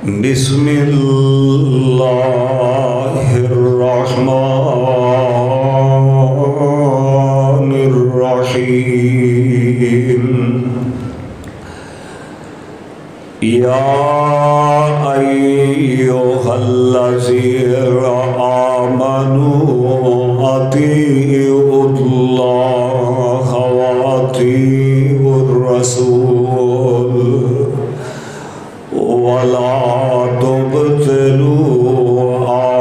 بسم اللہ الرحمن الرحیم یا ایھا الذین آمنوا اطیعوا اللہ واطیعوا الرسول ولا تبطلوا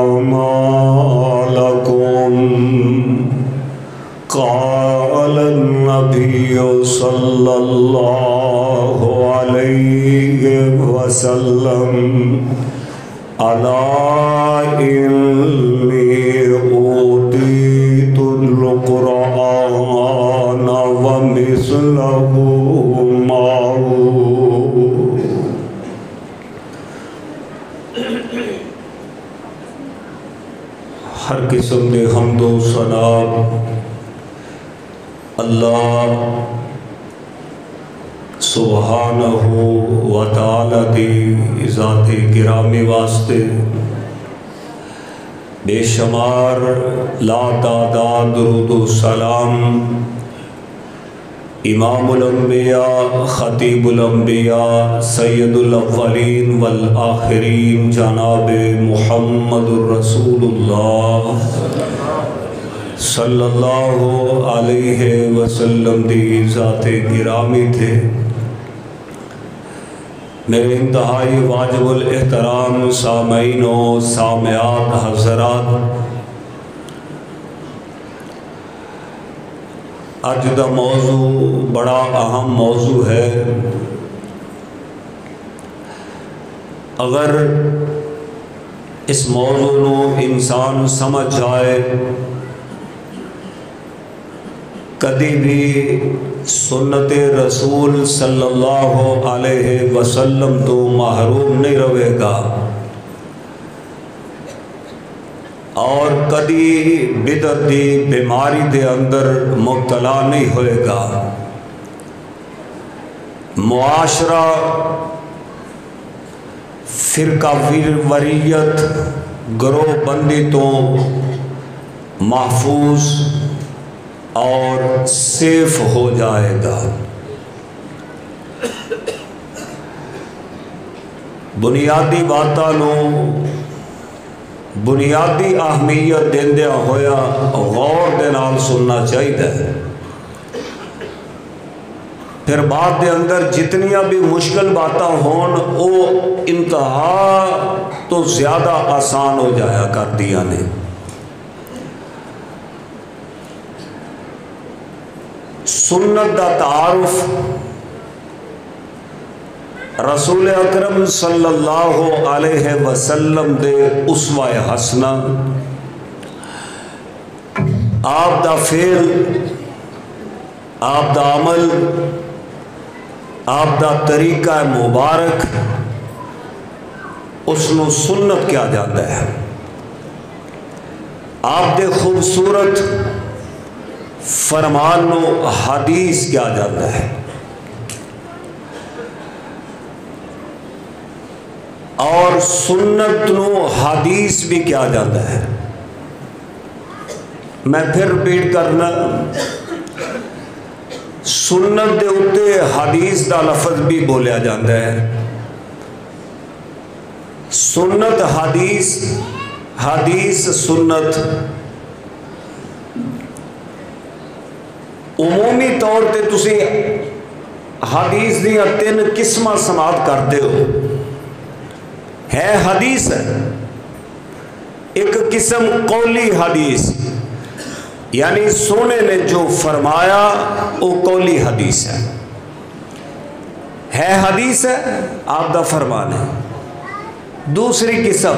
أعمالكم قال النبي صلى الله عليه وسلم ألا إني أوتيت القرآن ومثله معه ہر قسم دے حمد و ثنا اللہ سبحانہ و تعالی دی ذات گرامی واسطے بے شمار لا تعداد درود و سلام امام الانبیاء خطیب الانبیاء سید الاولین والآخرین جناب محمد الرسول اللہ صلی اللہ علیہ وسلم دی ذات گرامی تھے۔ میرے انتہائی واجب الاحترام سامعین و سامعات حضرات، اج دا موضوع بڑا اہم موضوع ہے۔ اگر اس موضوع نو انسان سمجھ جائے، کدی بھی سنت رسول صلی اللہ علیہ وسلم تو محروم نہیں رہے گا اور کدی بدعت دی بیماری دے اندر مبتلا نہیں ہوئے گا۔ معاشرہ فرقہ وریت گروہ بندی تو محفوظ اور سیف ہو جائے گا۔ بنیادی باتاں نو بنیادی اہمیت دیندیا ہویا غور دے نال سننا چاہیے۔ پھر بات دے اندر جتنیاں بھی مشکل باتاں ہون او انتہا تو زیادہ آسان ہو جایا کر دیا نے۔ سنت دا تعارف رسول اکرم صلی اللہ علیہ وسلم دے اسوہ حسنہ، آپ دا فعل، آپ دا عمل، آپ دا طریقہ مبارک، اس نو سنت کیا جاتا ہے۔ آپ دے خوبصورت فرمان نو حدیث کیا جاتا ہے، اور سنت نو حدیث بھی کیا جاتا ہے۔ میں پھر ریپیٹ کرنا، سنت دے اتے حدیث دا لفظ بھی بولیا جاتا ہے۔ سنت حدیث، حدیث سنت عمومی طور تے تسی حدیث دیاں 3 قسمہ سماعت کرتے ہو۔ ہے حدیث ہے ایک قسم قولی حدیث، یعنی سونے نے جو فرمایا وہ قولی حدیث ہے حدیث ہے، آپ دا فرمان ہے۔ دوسری قسم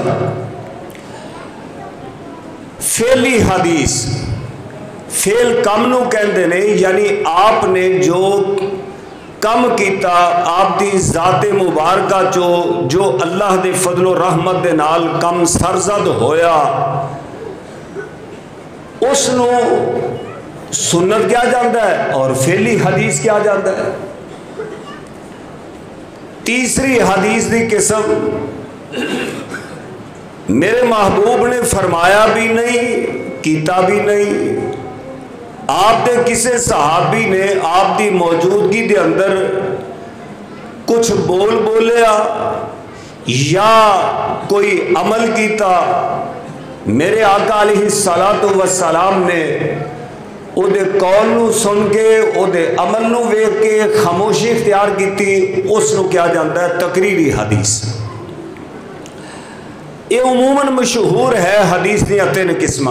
فعلی حدیث، فعل کم نو کہندے نے، یعنی آپ نے جو کم کیتا، آپ دی ذات مبارکہ جو اللہ دے فضل و رحمت دے نال کم سرزد ہویا، اس نو سنت کیا جاندہ ہے اور فعلی حدیث کیا جاندہ ہے۔ تیسری حدیث دی قسم میرے محبوب نے فرمایا بھی نہیں کیتا بھی نہیں. آپ دے کسے صحابی نے آپ دی موجودگی دے اندر کچھ بولیا یا کوئی عمل کیتا، میرے آقا علیہ الصلاۃ والسلام نے او دے قول نو سن کے او دے عمل نو ویکھ کے خاموشی اختیار کیتی، اس نو کیا جاندا ہے تقریری حدیث. یہ عموماً مشہور ہے حدیث دیا 3 قسم.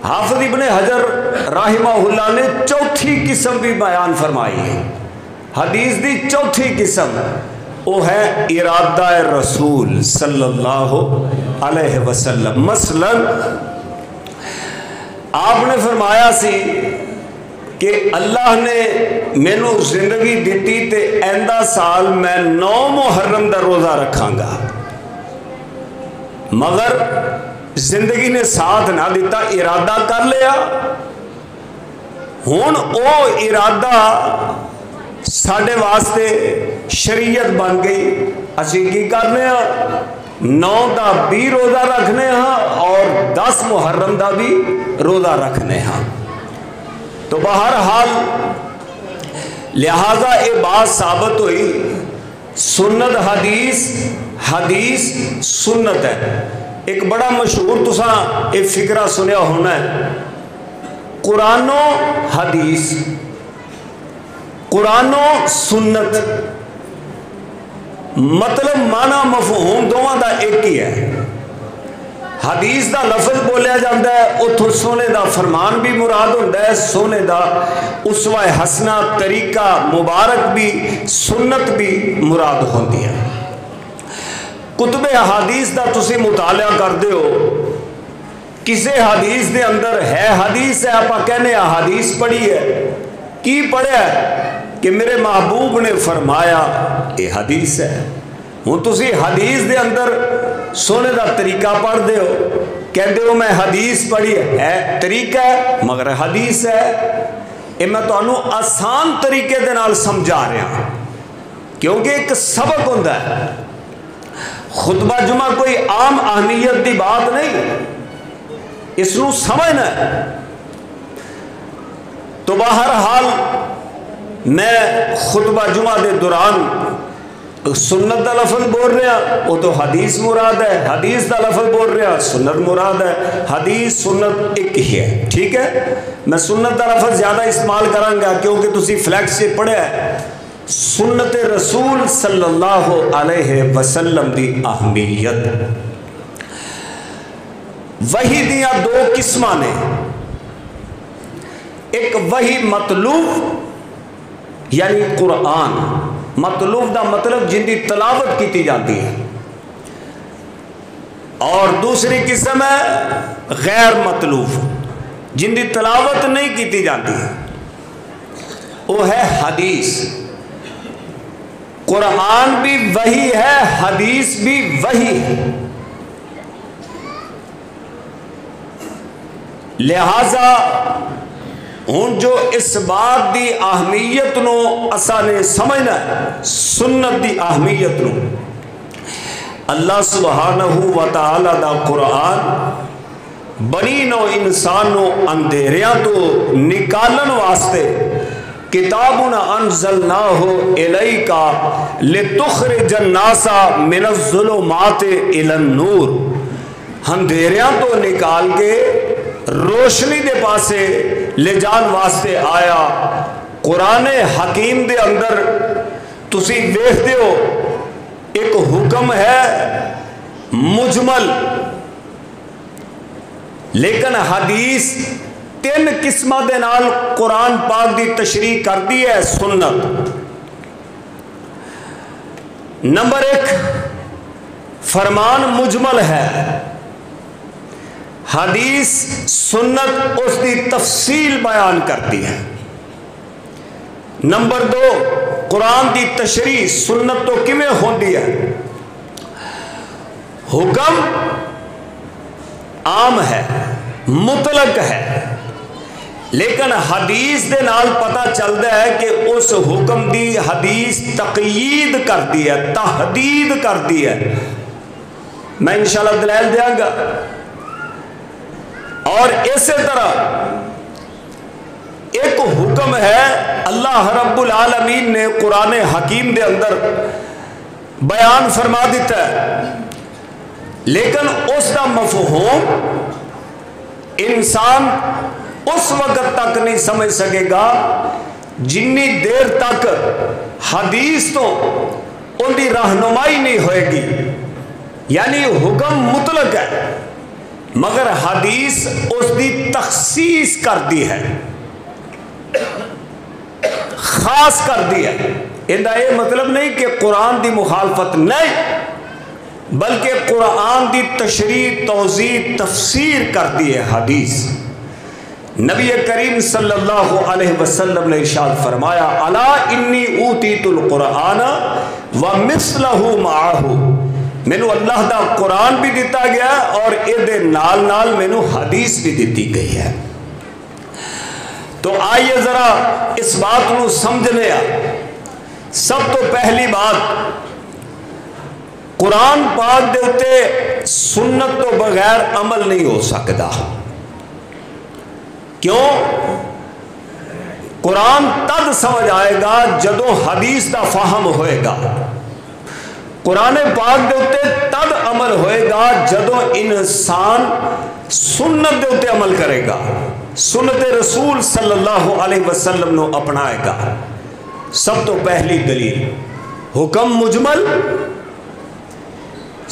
حافظ ابن حجر رحمہ اللہ نے چوتھی قسم بھی بیان فرمائی ہے. حدیث دی چوتھی قسم وہ ہے ارادہ رسول صلی اللہ علیہ وسلم. مثلا آپ نے فرمایا سی کہ اللہ نے مینو زندگی دیتی تے آئندہ سال میں 9 محرم دا روزہ رکھاں گا، مگر زندگی نے ساتھ نہ دیتا، ارادہ کر لیا. ہن او ارادہ ساڈے واسطے شریعت بن گئی. اسی کی کرنے ہاں 9 دا بھی روزہ رکھنے ہاں اور 10 محرم دا بھی روزہ رکھنے ہاں. تو بہرحال لہذا یہ بات ثابت ہوئی سنت حدیث، حدیث سنت ہے. ایک بڑا مشہور تساں ایک فکرہ سنیا ہونا ہے، قرآن و حدیث، قرآن و سنت، مطلب معنی مفہوم دونوں دا ایک ہی ہے. حدیث دا لفظ بولیا جاتا ہے اتھوں سونے دا فرمان بھی مراد ہوتا ہے، سونے دا اسوہ حسنہ طریقہ مبارک بھی، سنت بھی مراد ہوتی ہے. کتب حدیث دا تسی مطالعہ کرتے ہو، کسے حدیث دے اندر ہے حدیث ہے آپ کہنے حدیث پڑھی ہے، کی پڑھا ہے کہ میرے محبوب نے فرمایا یہ حدیث ہے. ہوں تسی حدیث دے اندر سونے دا طریقہ پڑھ دے ہو، کہتے ہو میں حدیث پڑھی ہے، طریقہ ہے مگر حدیث ہے. یہ میں تانوں آسان طریقے دے نال سمجھا رہا کیونکہ ایک سبق ہوتا ہے. خطبہ جمعہ کوئی عام اہمیت دی بات نہیں، اس نو سمجھنا ہے. تو بہرحال میں خطبہ جمعہ دے دوران سنت دا لفظ بول رہا وہ تو حدیث مراد ہے، حدیث دا لفظ بول رہا سنت مراد ہے. حدیث سنت ایک ہی ہے. ٹھیک ہے، میں سنت دا لفظ زیادہ استعمال کروں گا کیونکہ تسی فلیکس سے پڑھا ہے. سنت رسول صلی اللہ علیہ وسلم دی اہمیت. وحی دیا 2 قسم نے، ایک وحی مطلوب یعنی قرآن، مطلوب دا مطلب جن کی تلاوت کی جاتی ہے، اور دوسری قسم ہے غیر مطلوب جن کی تلاوت نہیں کی جاتی، وہ ہے حدیث. قرآن بھی وحی ہے، حدیث بھی وحی ہے. لہذا ہوں جو اس بات دی اہمیت نو اسا نے سمجھنا ہے، سنت دی اہمیت نو، اللہ سبحانہ و تعالی دا قرآن بنی نو انسان نو اندھیریاں تو نکالن واسطے کتابنا انزلناہ الیکا لتخرج الناس من الظلمات الی النور، اندھیریاں تو نکال کے روشنی دے پاسے لے جان واسطے آیا. قرآن حکیم دے اندر تسی دیکھتے ہو ایک حکم ہے مجمل، لیکن حدیث 3 قسمہ دے نال قرآن پاک دی تشریح کر دی ہے. سنت نمبر 1 فرمان مجمل ہے، حدیث سنت اس دی تفصیل بیان کرتی ہے. نمبر 2 قرآن دی تشریح سنت تو کیویں ہوندی ہے، حکم عام ہے مطلق ہے، لیکن حدیث دے نال پتہ چلتا ہے کہ اس حکم دی حدیث تقیید کر دی ہے، تحدید کر دی ہے. میں انشاءاللہ دلائل دیا گا۔ اور اسی طرح ایک حکم ہے اللہ رب العالمین نے قرآن حکیم دے اندر بیان فرما دیتا ہے، لیکن اس کا مفہوم انسان اس وقت تک نہیں سمجھ سکے گا جنی دیر تک حدیث تو ان کی رہنمائی نہیں ہوئے گی۔ یعنی حکم مطلق ہے مگر حدیث اس کی تخصیص کر دی ہے، خاص کر دی ہے۔ اندہ یہ مطلب نہیں کہ قرآن دی مخالفت نہیں، بلکہ قرآن دی تشریح توضیح تفسیر کر دی ہے حدیث۔ نبی کریم صلی اللہ علیہ وسلم نے ارشاد فرمایا الا انی اوتیت القرآن ومثلہ معہ، مینو اللہ دا قرآن بھی دیتا گیا اور اے نال نال مینو حدیث بھی دیتی گئی ہے۔ تو آئیے ذرا اس بات کو سمجھنے سب تو پہلی بات، قرآن پاک دے اتے سنت تو بغیر عمل نہیں ہو سکتا۔ کیوں؟ قرآن تد سمجھ آئے گا جدوں حدیث دا فہم ہوئے گا، قرآن پاک دے اتے تد عمل ہوئے گا جدوں انسان سنت دے اتے عمل کرے گا، سنت رسول صلی اللہ علیہ وسلم نو اپنائے گا۔ سب تو پہلی دلیل حکم مجمل،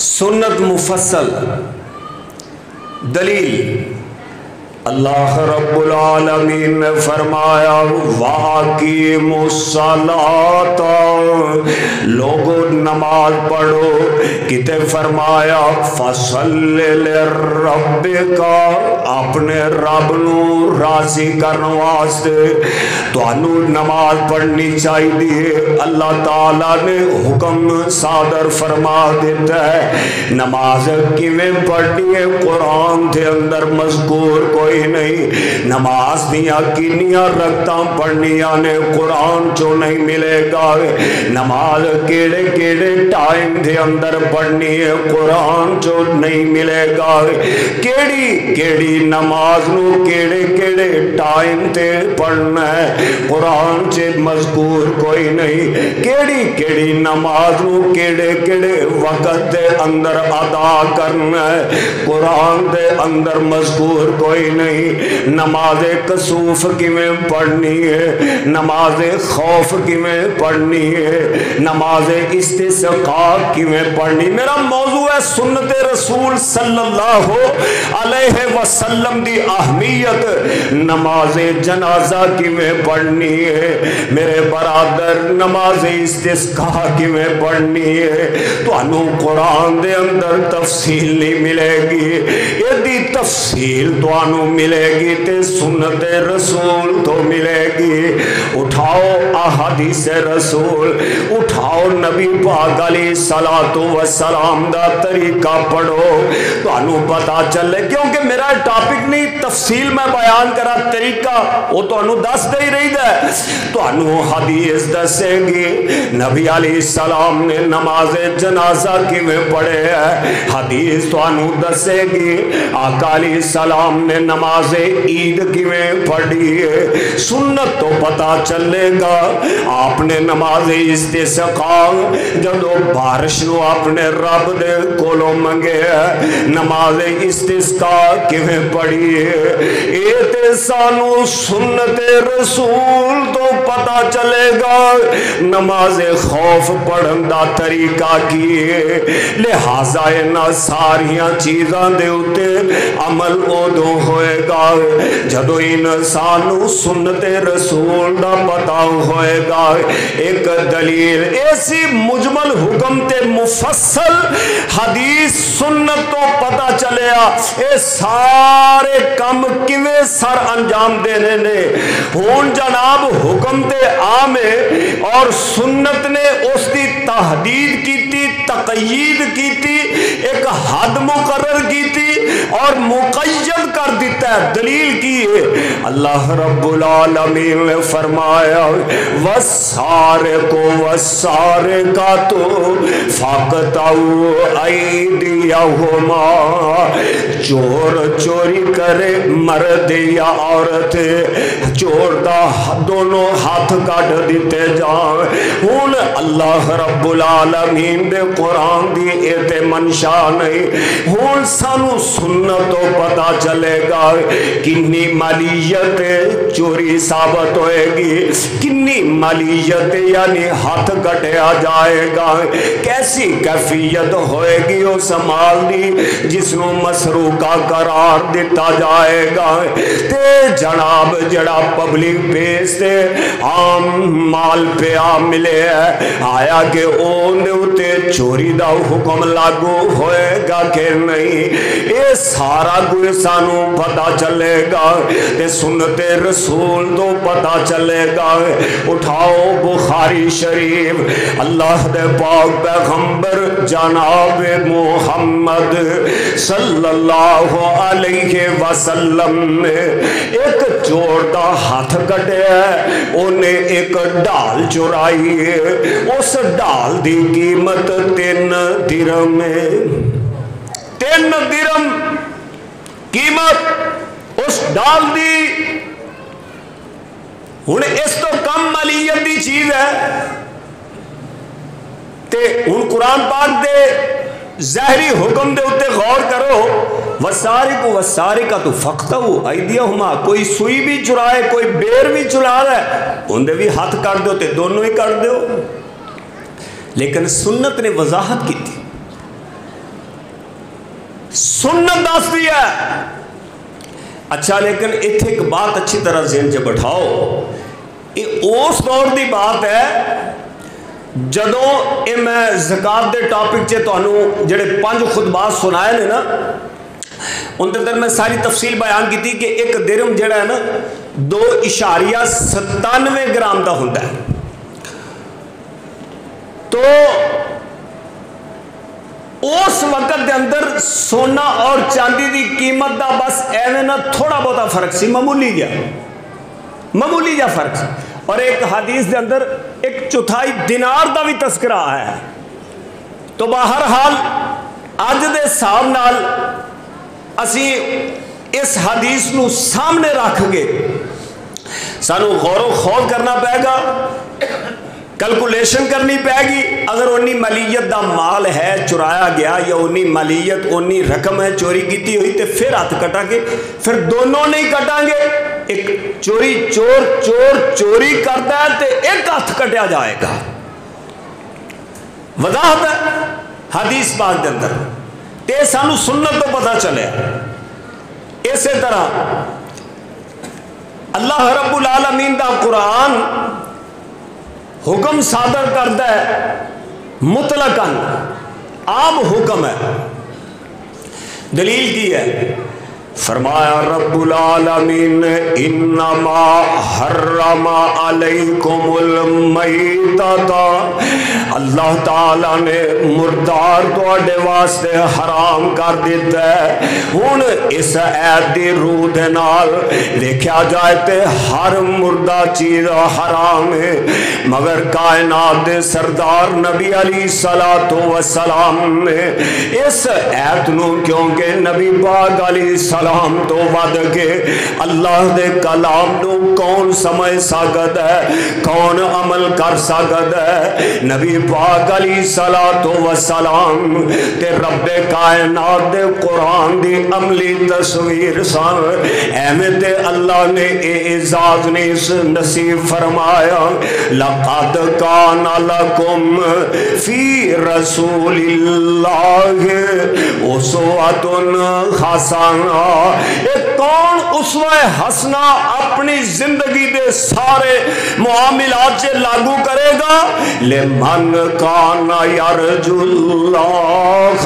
سنت مفصل۔ دلیل اللہ رب العالمین نے فرمایا وَأَقِیمُوا الصَّلَاةَ، لوگو نماز پڑھو، کتے فرمایا فَصَلِّ لِرَبِّكَ، اپنے رب نو راضی کرنے واسطے تانو نماز پڑھنی چاہیے۔ اللہ تعالیٰ نے حکم صادر فرما دیتا ہے۔ نماز کیویں پڑھنی ہے قرآن دے اندر مذکور کوئی نہیں، نماز دیاں کنیاں رکھتاں پڑھنیاں نے قرآن چو نہیں ملے گا، نماز کیڑے کیڑے ٹائم دے اندر پڑھنی ہے قرآن چو نہیں ملے گا، کیڑی کیڑی نماز نو کیڑے کیڑے ٹائم تے پڑھنا ہے قرآن چے مذکور کوئی نہیں، کیڑی کیڑی نماز نو کیڑے کیڑے وقت دے اندر ادا کرنا ہے قرآن دے اندر مذکور کوئی نہیں۔ نماز کسوف کیویں پڑھنی ہے، نماز خوف کیویں پڑھنی ہے، نماز استسقاء کیویں پڑھنی۔ میرا موضوع ہے سنت رسول صلی اللہ علیہ وسلم دی اہمیت، نماز جنازہ کیویں پڑھنی ہے میرے برادر، نماز استسقاء کیویں پڑھنی ہے۔ تانوں قرآن دے اندر تفصیل نہیں ملے گی، یہ دی تفصیل تانوں ملے گی تے سنت رسول تو ملے گی۔ اٹھاؤ احادیث رسول، اٹھاؤ نبی پاک علیہ الصلوۃ والسلام دا طریقہ پڑھو، تانوں پتہ چلے، کیونکہ میرا ٹاپک نہیں تفصیل میں بیان کرا، طریقہ وہ تانوں دس دے ہی رہی ہے، تانوں حدیث دسے گی نبی علیہ السلام نے نماز جنازہ کیویں پڑھے ہے، حدیث تانوں دسے گی آقا علیہ السلام نے نماز عید کیویں پڑھی ہے، سنت تو پتہ چلے گا۔ آپ نے نماز استسقاء جدو بارش نو اپنے رب دے کولوں منگے ہے، نماز استسقاء کیویں پڑھی ہے، اے تے سانو سنت رسول تو پتہ چلے گا نماز خوف پڑھن دا طریقہ کی ہے۔ لہٰذا انہاں ساریاں چیزاں دے اتے عمل ادوں ہوئے گا جدو انسانو سنت رسول دا پتہ ہوئے گا۔ ایک دلیل ایسی مجمل حکم تے مفصل حدیث سنت تو پتہ چلیا، اے سارے کم کیویں سر انجام دینے نے. ہون جناب حکم تے عام ہے اور سنت نے اس دی تحدید کیتی, تقیید کیتی, ایک حد مقرر کیتی اور مقید کر دیتا ہے. دلیل کی ہے اللہ رب العالمین نے فرمایا وَالسَّارِقُ وَالسَّارِقَةُ فَاقْطَعُوا أَيْدِيَهُمَا. چور چوری کرے مرد یا عورت, چور دا دونوں ہاتھ کٹ دیتے جان. ہن اللہ رب العالمین دے قرآن دی ایت منشا نہیں. ہن سانو سنت تو پتا چلے گا کنی مالیت چوری ثابت ہوئے گی, کنی مالیت یعنی ہاتھ کٹیا جائے گا, کیسی کیفیت ہوئے گی اس مال دی جس نو مسروقہ قرار دیتا جائے گا. تے جناب جڑا پبلک بیس تے عام مال پہ ملے ہے, آیا کہ اون دے اتے چوری دا حکم لاگو ہوئے گا کہ نہیں, اے سارا کوئی سانو پتا چلے گا تے سنت رسول تو پتا چلے گا. اٹھاؤ بخاری شریف, اللہ دے پاک پیغمبر جناب محمد صلی اللہ علیہ وسلم نے ایک چور دا ہاتھ کٹے ہے, انہیں ایک ڈال چرائی ہے. اس ڈال دی قیمت 3 درہم ہے. 3 درہم قیمت اس ڈال دی. ہن اس تو کم مالیت دی چیز ہے تے ہن قرآن پاک دے ظاہری حکم دے اتے غور کرو. وَالسَّارِقُ وَالسَّارِقَةُ فَاقْطَعُوا أَيْدِيَهُمَا. کوئی سوئی بھی چرائے, کوئی بیر بھی چرا رہا ہے, ان دے بھی ہاتھ کٹ دو تے دونوں ہی کٹ دو. لیکن سنت نے وضاحت کی تھی, سنت دس دیا. اچھا لیکن اتھے ایک بات اچھی طرح ذہن سے بٹھاؤ, یہ اس دور دی بات ہے جدوں اے میں زکات دے ٹاپک چے تانوں جڑے 5 خطبات سنائے نے نا, ان کے اندر میں ساری تفصیل بیان کی تھی کہ ایک درہم جڑا ہے نا 2.97 گرام دا ہوندا ہے. تو اس وقت دے اندر سونا اور چاندی دی قیمت دا بس ایویں نہ تھوڑا بہت فرق سی, معمولی جا فرق سی. اور ایک حدیث دے اندر 1/4 دینار دا بھی تذکرہ ہے. تو بہرحال اج دے حساب نال اسی اس حدیث نو سامنے رکھ کے سانو غور و خوض کرنا پائے گا, کیلکولیشن کرنی پائے گی. اگر اونی مالیت دا مال ہے چرایا گیا یا اونی مالیت اونی رقم ہے چوری کیتی ہوئی تے پھر ہاتھ کٹا کے پھر دونوں نہیں کٹاں گے. ایک چور چوری کرتا ہے تے ایک ہاتھ کٹیا جائے گا. وضاحت ہے حدیث پاک دے اندر تے سانو سنت تو پتہ چلے. اسی طرح اللہ رب العالمین دا قرآن حکم صادر کرتا ہے مطلقاً, عام حکم ہے. دلیل کی ہے, فرمایا رب العالمین انما حرم علیکم المیتۃ, اللہ تعالیٰ نے مردار تواڈے واسطے حرام کر دیتا ہے. ہن اس ایت دی روح دے نال دیکھا جائے تے ہر مردہ چیز حرام ہے, مگر کائنات دے سردار نبی علیہ الصلوۃ والسلام نے اس ایت نو کیونکہ نبی پاک علیہ السلام تو ود کے اللہ دے کلام نو کون سمجھ سکتا ہے, کون عمل کر سکتا ہے. نبی پاک علیہ الصلوۃ والسلام تے رب کائنات دے قرآن دی عملی تصویر سان ایویں تے اللہ نے اعزاز نصیب فرمایا. لقد کان لکم فی رسول اللہ اسوۃ حسنہ. ایک کون اسوہ حسنہ اپنی زندگی دے سارے معاملات سے لاگو کرے گا؟ لمن کان یرجو اللہ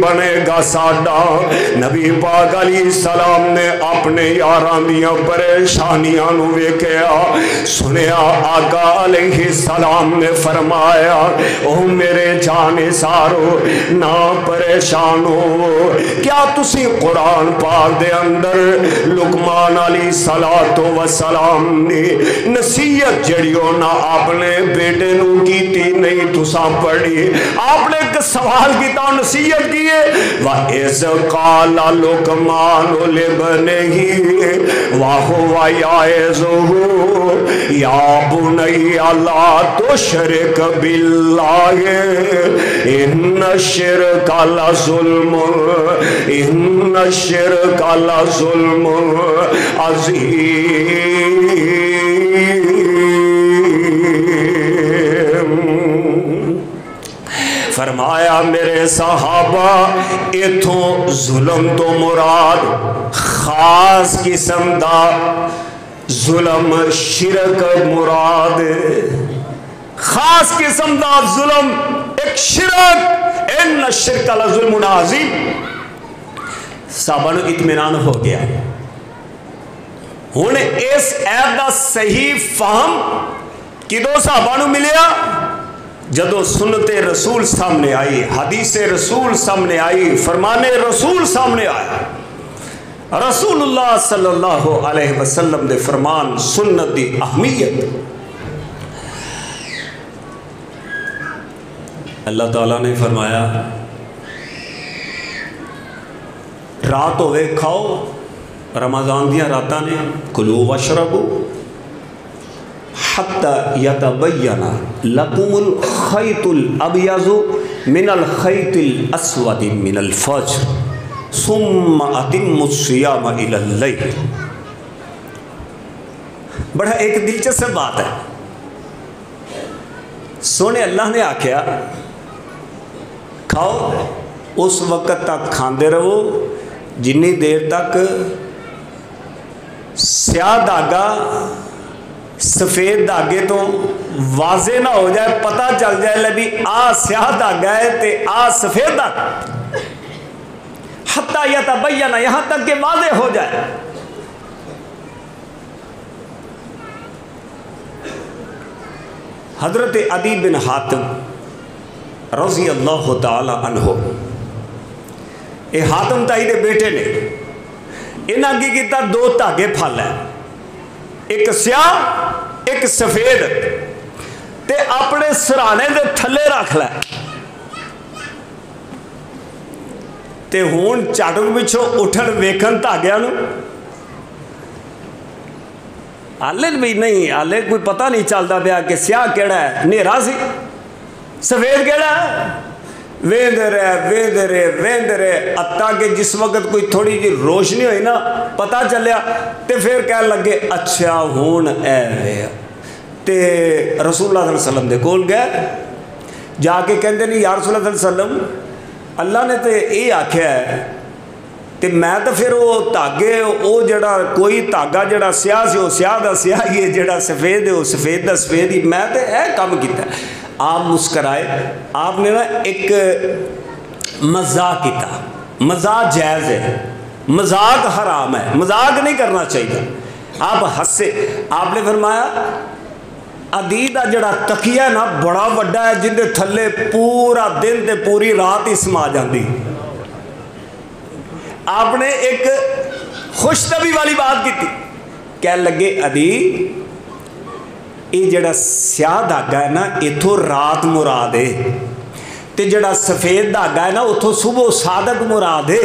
بنے گا ساڈا۔ نبی پاک علیہ السلام نے اپنے یاراں دیاں پریشانیاں نو ویکھیا، سنیا آقا علیہ السلام نے فرمایا او میرے جانثارو نہ پریشان ہو۔ کیا تسی قرآن پاک دے اندر لقمان علیہ السلام نے نصیحت جڑیو نہ اپنے بیٹے نو کیتی نہیں تساں پڑھی؟ آپ نے ایک سوال کیتا نصیحت کیے وَإِذْ قَالَ لُقْمَانُ لِابْنِهِ وَهُوَ يَعِظُهُ يَا بُنَيَّ لَا تُشْرِكْ بِاللَّهِ إِنَّ الشِّرْكَ لَظُلْمٌ إِنَّ الشِّرْكَ لَظُلْمٌ عَظِيمٌ۔ فرمایا میرے صحابہ ایتھوں ظلم تو مراد خاص قسم دا ظلم شرک مراد، خاص قسم دا ظلم ایک شرک، ان الشرک لظلم عظیم۔ صحابہ نو اطمینان ہو گیا۔ ہن اس ایت دا صحیح فہم کدوں صحابہ نو ملیا؟ جدو سنت رسول سامنے آئی، حدیث رسول سامنے آئی، فرمان رسول سامنے آیا، رسول اللہ صلی اللہ علیہ وسلم دے فرمان سنت دی اہمیت۔ اللہ تعالیٰ نے فرمایا رات ہوئے کھاؤ، رمضان دیاں راتاں نے کلو واشربو حتی یتبین لکم الخیط الابیض من الخیط الاسود من الفجر ثم اتموا الصیام الی اللیل۔ بڑا ایک دلچسپ بات ہے، سونے اللہ نے آکھیا کھاؤ اس وقت تک کھاندے رہو جنی دیر تک سیاہ داغا سفید داغے تو واضح نہ ہو جائے، پتہ چل جائے لبی آ سیاہ داغا ہے تے آ سفید داغا، حتی یتبین یہاں تک کہ واضح ہو جائے۔ حضرت عدی بن حاتم رضی اللہ تعالی عنہ، اے حاتم تائی دے بیٹے نے، انہاں کی کیتا دو دھاگے پھل ہے، ایک سیاہ ایک سفید، تے اپنے سرانے دے تھلے رکھ لے، تے ہون چاٹک بچھو اٹھن ویکھن دھاگیاں نو، آلے بھی نہیں، آلے کوئی پتہ نہیں چلتا پیا کہ سیاہ کیڑا ہے، نیرا سی، سفید کیڑا ہے، ویندے رہے اتا کہ جس وقت کوئی تھوڑی جی روشنی ہوئی نا پتہ چلیا تے پھر کہہ لگے اچھا ہون اے وے، تے رسول اللہ صلی اللہ علیہ وسلم دے کول گئے، جا کے کہندے نہیں یا رسول اللہ صلی اللہ علیہ وسلم اللہ نے تے یہ آکھیا ہے تے میں تو پھر وہ دھاگے وہ جڑا کوئی دھاگا جڑا سیاہ سی وہ سیاہ دا سیاہ ہی ہے، جڑا سفید ہے وہ سفید دا سفید ہی، میں تو اے کام کیتا ہے۔ آپ مسکرائے، آپ نے نا ایک مذاق کیتا، مذاق جائز ہے، مذاق حرام ہے، مذاق نہیں کرنا چاہیے، آپ ہنسے۔ آپ نے فرمایا عدی دا جڑا تکیہ ہے نا بڑا وڈا ہے، جن دے تھلے پورا دن تے پوری رات ہی سما جاندی۔ آپ نے ایک خوش طبی والی بات کی تھی، کہہ لگے عدی یہ جڑا سیاہ دھاگا ہے نا اتھو رات مراد ہے، تے جڑا سفید دھاگا ہے نا اتھو صبح صادق مراد ہے۔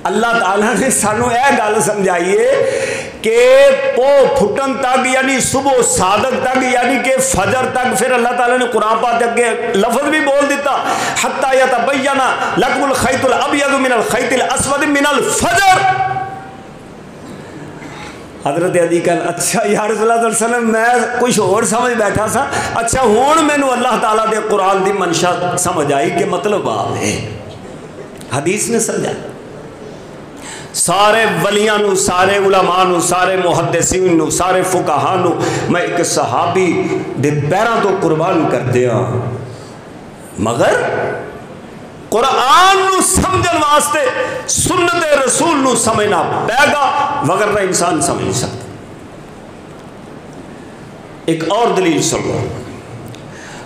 اللہ تعالیٰ نے سانو اے گل سمجھائیے کہ پو پھٹن تک یعنی صبح صادق تک یعنی کہ فجر تک، پھر اللہ تعالیٰ نے قرآن پاک کے لفظ بھی بول دیتا حتی یتبین لکم الخیط الابیض من الخیط الاسود من الفجر۔ حضرت عدی کہا اچھا یا رسول اللہ صلی اللہ علیہ وسلم میں کچھ اور سمجھ بیٹھا سا، اچھا ہون میں نو اللہ تعالیٰ دے قرآن دی منشا سمجھ آئی کہ مطلب آپ ہے، حدیث نے سمجھا۔ سارے ولیاں نو، سارے علماء نو، سارے محدثین نو، سارے فقہاء نو میں ایک صحابی دے پیراں تو قربان کر دیا، مگر قرآن نو سمجھن واسطے سنت رسول نو سمجھنا پے گا، وگرنہ انسان سمجھ نہیں سکتا۔ ایک اور دلیل سنو،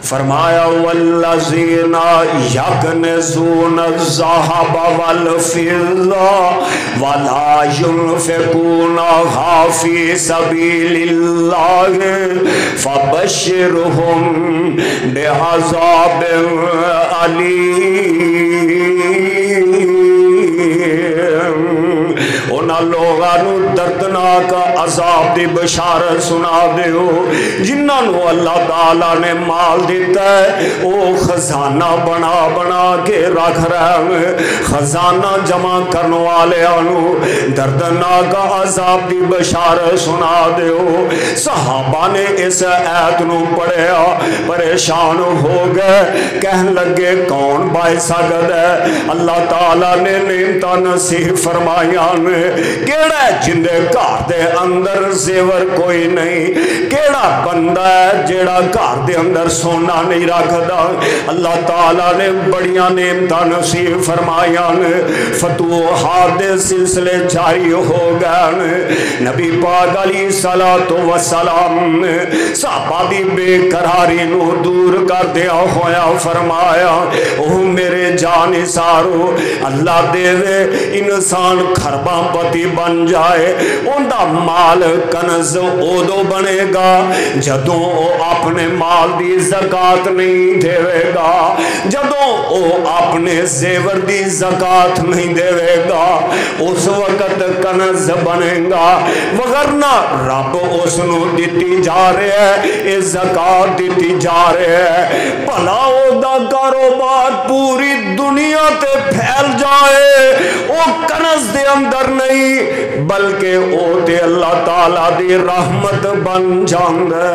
فرمایا والذین یکنزون الذھب والفضہ ولا ينفقونها فی سبیل اللہ فبشرہم بعذاب علیم۔ انہاں لوگاں دردناک عذاب دی بشارت سنا دیو جنہاں نو اللہ تعالیٰ نے مال دیتا ہے وہ خزانہ بنا بنا کے رکھ رہے ہیں، خزانہ جمع کرنے والے انو دردناک عذاب دی بشارت سنا دیو۔ صحابہ نے اس آیت نو پڑھیا، پریشان ہو گئے، کہنے لگے کون بھائی سکد ہے؟ اللہ تعالیٰ نے نعمتاں نصیب فرمائیاں نے، کیڑا ہے جن دے گھر دے اندر زیور کوئی نہیں، کیڑا بندہ ہے جیڑا گھر دے اندر سونا نہیں رکھدا؟ اللہ تعالیٰ نے بڑیاں نعمتاں نصیب فرمائیاں نے، فتوحات دے سلسلے جاری ہو گئے۔ نبی پاک علیہ الصلوۃ والسلام نے صحابہ دی بے قراری نو دور کر دیا ہویا فرمایا او میرے جانثارو، اللہ دے انسان کھرباں پتی بن جائے، ان دا مال کنز اودو بنے گا جدوں او اپنے مال دی زکاة نہیں دے گا، جدوں او اپنے زیور دی زکاة نہیں دے گا اس وقت کنز بنے گا، وگرنہ رب اس نو دیتی جا رہے ہے، اس زکاة دیتی جا رہے ہے، بھلا او دا کاروبار پوری دنیا تے پھیل جائے، او کنز دے اندر نہیں بلکہ او تے اللہ تعالیٰ دی رحمت بن جاندے۔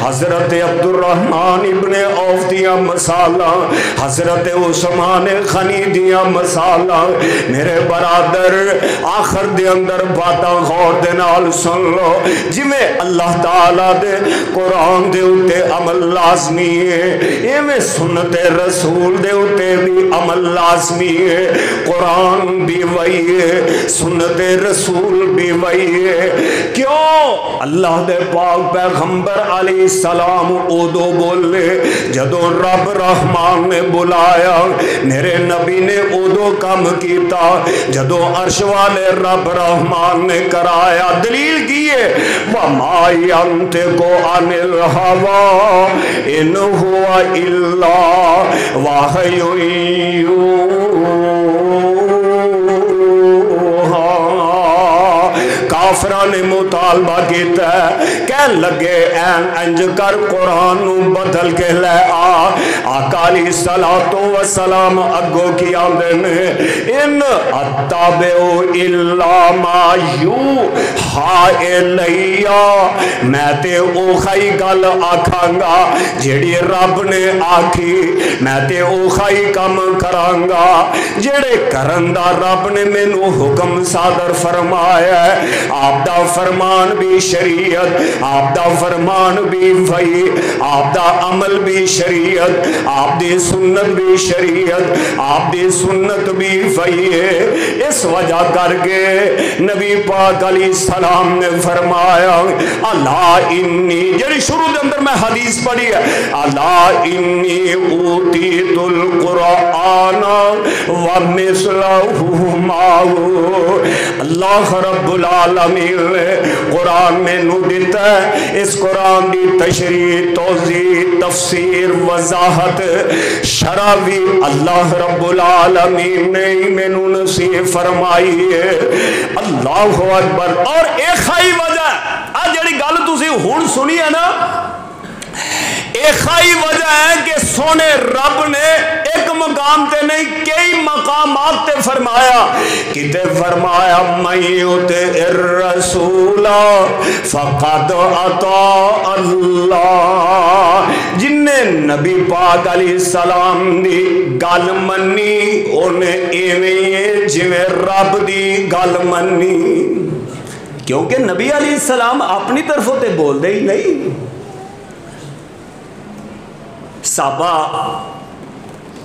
حضرت عبد الرحمن ابن عوف دیاں مثالاں، حضرت عثمان غنی دیاں مثالاں، میرے برادر آخر دے اندر باتاں غور دے نال سن لو، جویں اللہ تعالیٰ دے قرآن دے اتے عمل لازمی ہے، ایویں سنت رسول دے اتے بھی عمل لازمی ہے، قرآن بھی وہی ہے، سنت رسول بھی وہی ہے۔ کیوں؟ اللہ دے پاک پیغمبر علیہ السلام اودو بولے جدو رب رحمان نے بلایا، میرے نبی نے اودو کام کیتا جدو عرش والے رب رحمان نے کرایا۔ دلیل کیے وَمَا يَنْتِقُ عَنِ الْهَوَىٰ إِنْ هُوَ إِلَّا وَحْيٌ کافران نے مطالبہ کیتا ہے، کہن لگے انج کر قرآن نو بدل کے لے آقا علیہ الصلوۃ والسلام اگو کی آندے نے ان اتبعوا الا ما یوحی الی، میں تے اوہی گل آکھاں گا جیڑی رب نے آکھی، میں تے اوہی کم کراں گا جیڑے کرن دا رب نے مینوں حکم صادر فرمایا ہے۔ آپ دا فرمان بھی شریعت، آپ دا فرمان بھی وحی، آپ دا عمل بھی شریعت، آپ دی سنت بھی شریعت، آپ دی سنت بھی وحی ہے۔ اس وجہ کر کے نبی پاک علیہ السلام نے فرمایا الا انی، جڑی شروع دے اندر میں حدیث پڑھی ہے، الا انی اوتیت القرآن ومثلہ معہ، اللہ رب العالمین قرآن میں نو دیتا ہے، اس قرآن دی تشریح، توضیح، تفسیر، وضاحت، شرح بھی اللہ رب العالمین نے میں نو نصیب فرمائی ہے۔ اللہ اکبر۔ اور ایک خائی وجہ ہے جڑی گل تسی ہن سنی ہے نا، ایک خائی وجہ ہے کہ سونے رب نے ایک مقام تے نہیں کئی مقامات تے فرمایا، کتے فرمایا من یطع الرسول فقد اطاع اللہ، جن نے نبی پاک علیہ السلام دی گل منی انہیں ایویں جویں رب دی گل منی، کیونکہ نبی علیہ السلام اپنی طرفوں تے بول دے ہی نہیں۔ صحابہ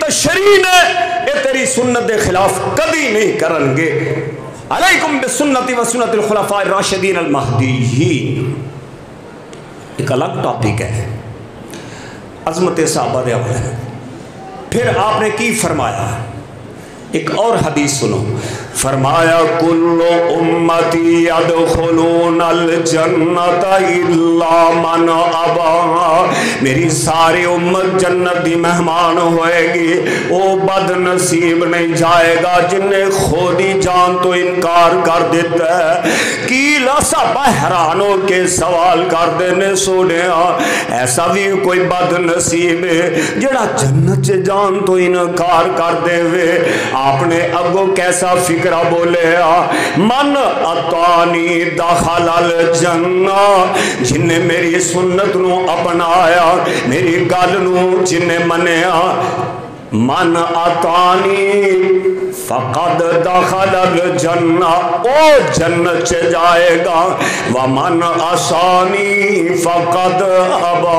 تشریح ہے، اے تیری سنت دے خلاف کبھی نہیں کرن گے۔ علیکم بسنتی و سنت الخلفاء الراشدین المہدیین۔ ایک الگ ٹاپک ہے عظمت صحابہ دے حوالے۔ پھر آپ نے کی فرمایا، ایک اور حدیث سنو، فرمایا کل امتی یدخلون الجنت الا من ابا، میری ساری امت جنت دی مہمان ہوئے گی، وہ بد نصیب نہیں جائے گا جن نے خودی جان تو انکار کر دیتا ہے۔ کیلا صحابہ حیران ہو کے سوال کر دینے سونے، ایسا بھی کوئی بد نصیب ہے جڑا جنت سے جان تو انکار کر دے وے؟ آپ نے اگو کیسا فکرہ بولے، من اطانی دخل الجنہ، جن نے میری سنت نو اپنایا، میری گل نو جن نے منیا، من اطانی فقد دخل الجنہ، او جنت سے جائے گا، ومن عصانی فقد ابا،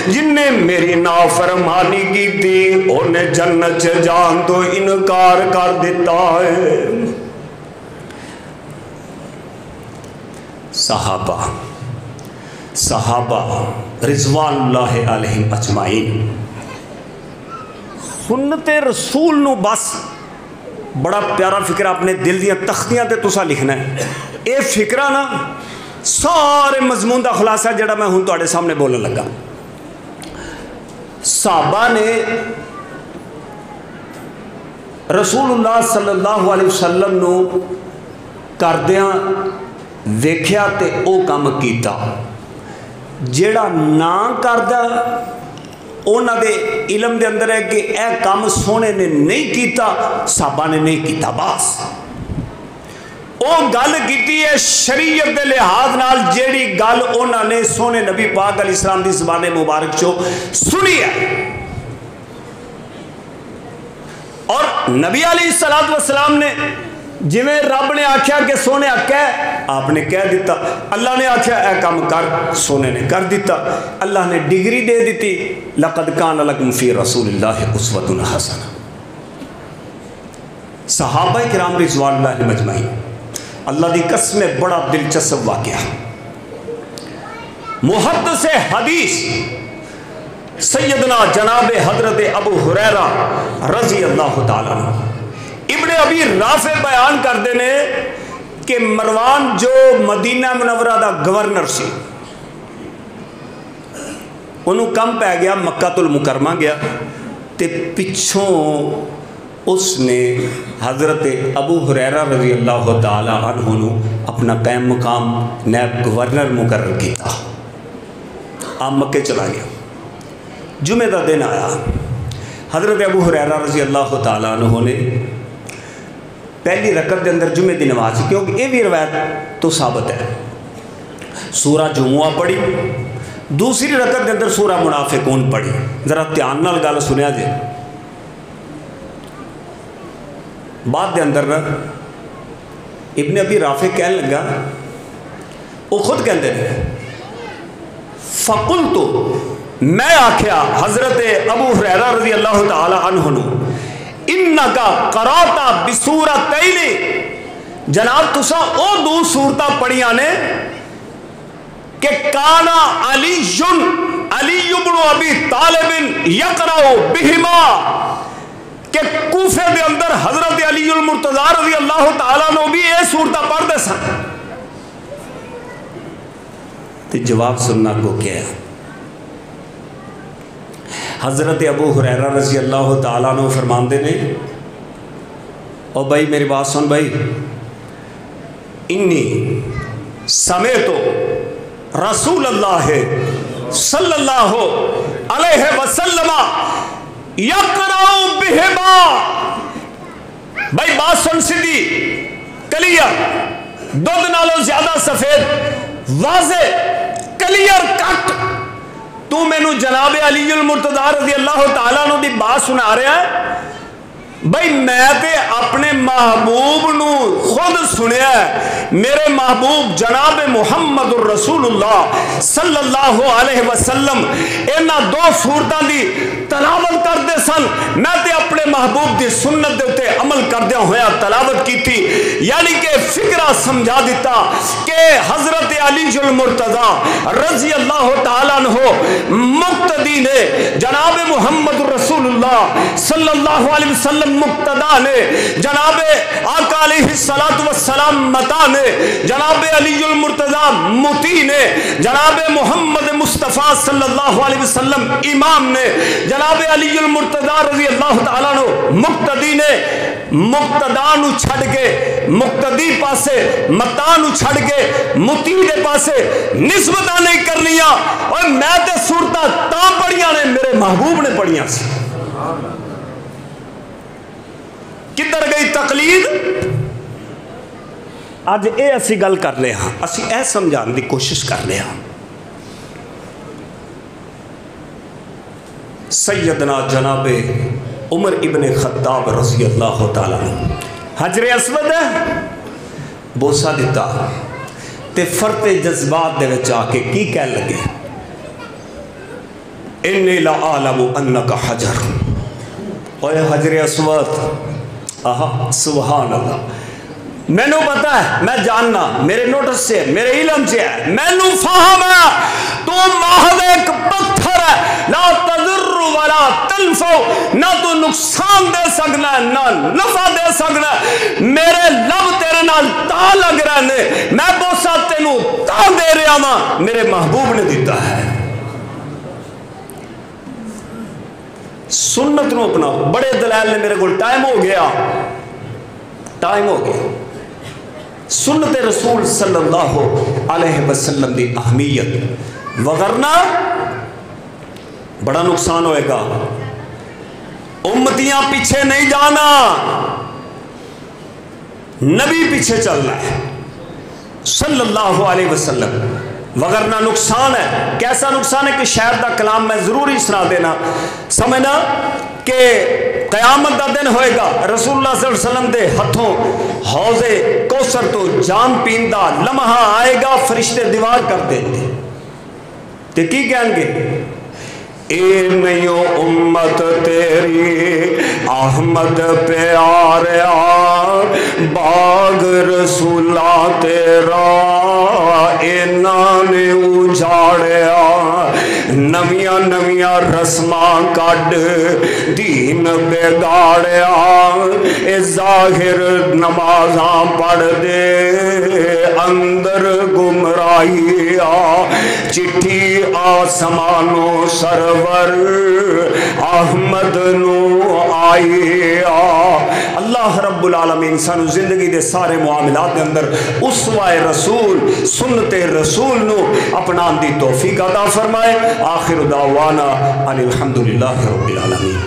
جن نے میری نافرمانی کی تھی انہیں جنت سے جان تو انکار کر دیتا ہے۔ صحابہ رضوان اللہ علیہم اجمعین سنت رسول نو بس بڑا پیارا فکر اپنے دل دیاں تختیاں تے تسا لکھنا ہے۔ اے فکرہ نا سارے مضمون دا خلاصہ جڑا میں ہوں تواڈے سامنے بولن لگا۔ صحابہ نے رسول اللہ صلی اللہ علیہ وسلم نو کردیاں ویکھیا تے او کام کیتا، جڑا نہ کردا اونا دے علم دے اندر ہے کہ اے کام سونے نے نہیں کیتا، صحابہ نے نہیں کیتا، بس او گل کیتی ہے شریعت دے لحاظ نال، جیڑی گل اونا نے سونے نبی پاک علیہ السلام دی زبان مبارک چو سنی ہے۔ اور نبی علیہ السلام نے جویں رب نے آکھیا کہ سونے کہہ، آپ نے کہہ دیتا، اللہ نے آکھیا اے کام کر، سونے نے کر دیتا، اللہ نے ڈگری دے دیتی، لقد کان لکم فی رسول اللہ اسوۃ حسنہ۔ صحابہ کرام رضوان اللہ مجمعین، اللہ دی قسم بڑا دلچسپ واقعہ، محدث حدیث سیدنا جناب حضرت ابو ہریرہ رضی اللہ تعالیٰ عنہ ابن ابی رافع بیان کر دینے کہ مروان جو مدینہ منورہ دا گورنر سی، انہوں کم پہ گیا مکہ المکرمہ گیا تے پچھوں اس نے حضرت ابو ہریرہ رضی اللہ تعالی عنہ اپنا قائم مقام نیب گورنر مقرر کیتا۔ آپ مکے چلا گیا، جمعہ دا دن آیا، حضرت ابو ہریرہ رضی اللہ تعالی عنہ نے پہلی رکعت دے اندر جمعے دی نماز، کیونکہ یہ بھی روایت تو ثابت ہے، سورہ جمعہ پڑھی، دوسری رکعت دے اندر سورہ منافقون پڑھی۔ ذرا دھیان نال گل سنیا جے، بعد دے اندر ابن ابی رافع کہنے لگا، وہ خود کہندے نے، فقلت، میں آکھیا حضرت ابو ہریرہ رضی اللہ تعالی عنہ نو، انکا قراتا بسورتین، جناب تسا او دو سورتاں پڑھیاں نے کہ کانا علی بن ابی طالب یقرأ بہما، کہ کوفے دے اندر حضرت علی المرتضی رضی اللہ تعالیٰ عنہ بھی یہ سورتاں پڑھ دے سن۔ تو جواب سننا کو کیا ہے؟ حضرت ابو ہریرہ رضی اللہ تعالیٰ عنہ فرماندے نے، او بھائی میری بات سن بھائی، انی سمیتو رسول اللہ صلی اللہ علیہ وسلم یقرأ بہما، بھائی بات سن سیدھی کلیئر، دودھ نالوں زیادہ سفید، واضح کلیئر کٹ، تو میں نو جناب علی المرتضی رضی اللہ تعالیٰ عنہ دی بات سنا رہا ہے، بھائی میں تے اپنے محبوب نو خود سنیا ہے، میرے محبوب جناب محمد الرسول اللہ صلی اللہ علیہ وسلم اینا دو صورتاں دی تلاوت کرتے سن، میں تے اپنے محبوب دی سنت دے تے عمل کردیا ہویا تلاوت کی تھی، یعنی کہ فکرہ سمجھا دیتا کہ حضرت علی المرتضی رضی اللہ تعالیٰ عنہ مقتدی نے، جناب محمد الرسول اللہ صلی اللہ علیہ وسلم مقتدا نے، جناب آقا علیہ السلام متا نے، جناب علی المرتضی متی نے، جناب محمد مصطفیٰ صلی اللہ علیہ وسلم امام نے، جناب علی المرتضی رضی اللہ تعالیٰ عنہ مقتدی نے، مقتدا نو چھڑ کے مقتدی پاسے، متا نو چھڑ کے متی دے پاسے نسبتاں نہیں کرنیاں، اور میں تے صورتاں تاں پڑھیاں نے میرے محبوب نے پڑھیاں سی۔ کدھر گئی تقلید؟ آج اے اسی گل کر رہے ہاں، اسی اے سمجھان دی کوشش کر رہے ہاں۔ سیدنا جناب عمر ابن خطاب رضی اللہ تعالیٰ حجر اسود بوسا دیتا تے فرط جذبات دے وچ آ کے کی کہہ لگے، انی لعالم انک حجر، اوے حجر اسود، آہا سبحان اللہ، میں نو پتا ہے، میں جاننا، میرے نوٹس سے، میرے علم سے ہے، میں نو فاہم ہے، تو محض ایک پتھر ہے، لا تضر ولا تنفع، نہ تو نقصان دے سکنا ہے نہ نفع دے سکنا ہے، میرے لب تیرے نال تا لگ رہے نے، میں بوسا تینو تا دے رہا ہاں، میرے محبوب نے دیتا ہے۔ سنت نو اپنا بڑے دلائل نے، میرے کو ٹائم ہو گیا، سنت رسول صلی اللہ علیہ وسلم دی اہمیت، وگرنہ بڑا نقصان ہوئے گا، امتیاں پیچھے نہیں جانا، نبی پیچھے چلنا ہے صلی اللہ علیہ وسلم، وگرنہ نقصان ہے۔ کیسا نقصان ہے کہ شاید دا کلام میں ضروری سنا دینا، سمجھنا کہ قیامت دا دن ہوئے گا، رسول اللہ صلی اللہ علیہ وسلم دے ہتھوں حوض کوثر تو جام پیندہ لمحہ آئے گا، فرشتے دیوار کر دیتے تے کی کہیں گے، اے نیو امت تیری احمد پیاریا، باغ رسولہ تیرا انہاں نے اجاڑیا، نویاں نویاں رسماں کڈ دین بگاڑیا، اے ظاہر نمازاں پڑھ دے اندر گمراہی آ، چٹھی آسمانوں سرور احمد نو آئی آ۔ اللہ رب العالمین سانو زندگی دے سارے معاملات دے اندر اسوہ رسول سنت رسول نو اپنان دی توفیق عطا فرمائے۔ آخر دعوانا ان الحمدللہ رب العالمین۔